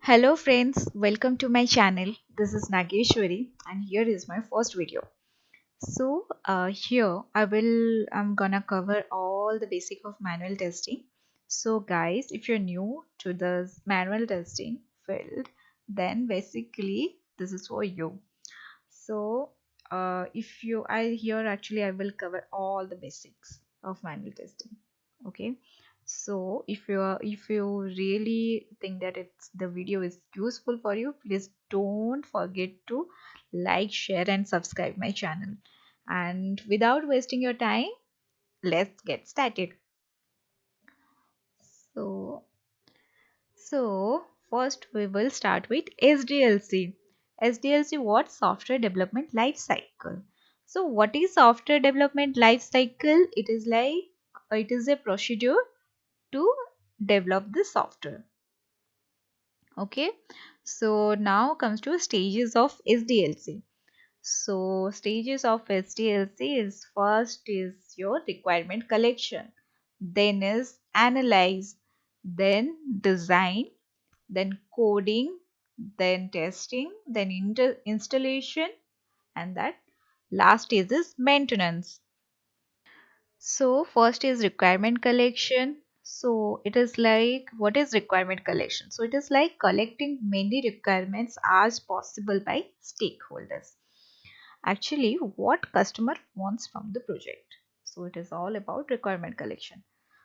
Hello friends, welcome to my channel. This is Nageshwari and here is my first video. Here I'm gonna cover all the basic of manual testing. So guys, if you're new to this manual testing field, then basically this is for you. So if you I here actually I will cover all the basics of manual testing. Okay. So if you really think that it's the video is useful for you, please don't forget to like, share and subscribe my channel. And without wasting your time, let's get started. So So first we will start with SDLC. SDLC, what? Software Development Life Cycle. So what is software development life cycle? It is a procedure to develop the software. Okay. So now comes to stages of SDLC. So stages of SDLC is first is your requirement collection, then is analyze, then design, then coding, then testing, then installation, and that last stage is maintenance. So first is requirement collection. So it is like, what is requirement collection? So it is like collecting many requirements as possible by stakeholders. Actually, what customer wants from the project. So it is all about requirement collection.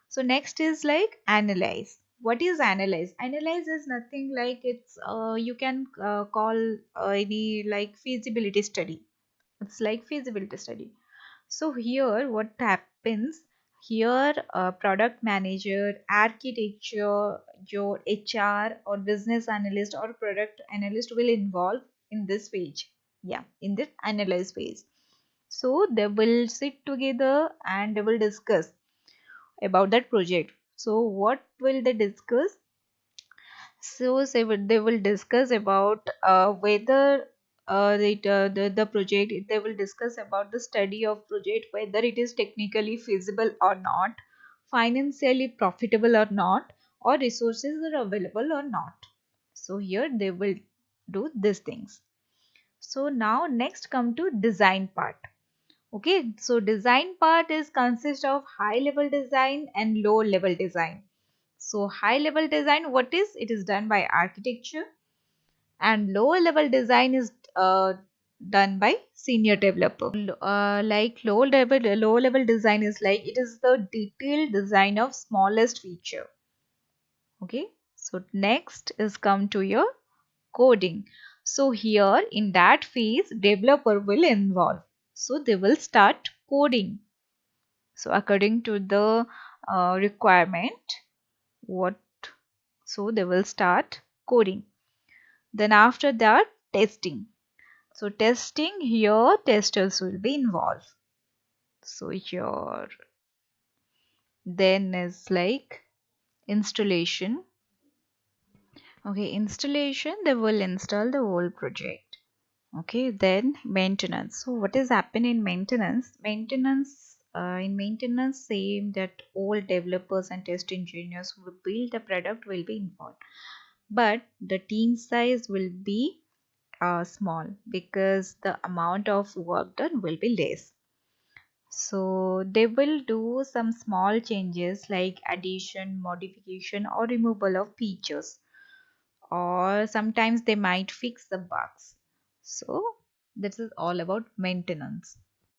So next is like analyze. What is analyze? Analyze is nothing like it's you can call any like feasibility study. It's like feasibility study. So here what happens, here product manager, architecture, your HR or business analyst or product analyst will involve in this phase. Yeah, in the analyze phase. So they will sit together and they will discuss about that project. So what will they discuss? So they will discuss about whether the project, they will discuss about the study of project, whether it is technically feasible or not, financially profitable or not, or resources are available or not. So here they will do these things. So now next come to design part. Okay, so design part is consist of high level design and low level design. So high level design, what is? It is done by architecture, and lower level design is done by senior developer. Like low level design is like it is the detailed design of smallest feature. Okay. So next is come to your coding. So here in that phase, developer will involve. So they will start coding. So according to the requirement, what? So they will start coding. Then after that, testing. So testing, here testers will be involved. So here then is like installation. Okay, installation, they will install the whole project. Okay, then maintenance. So what is happen in maintenance? In maintenance, same that all developers and test engineers who will build the product will be involved, but the team size will be small because the amount of work done will be less. So they will do some small changes like addition, modification or removal of features, or sometimes they might fix the bugs. So this is all about maintenance.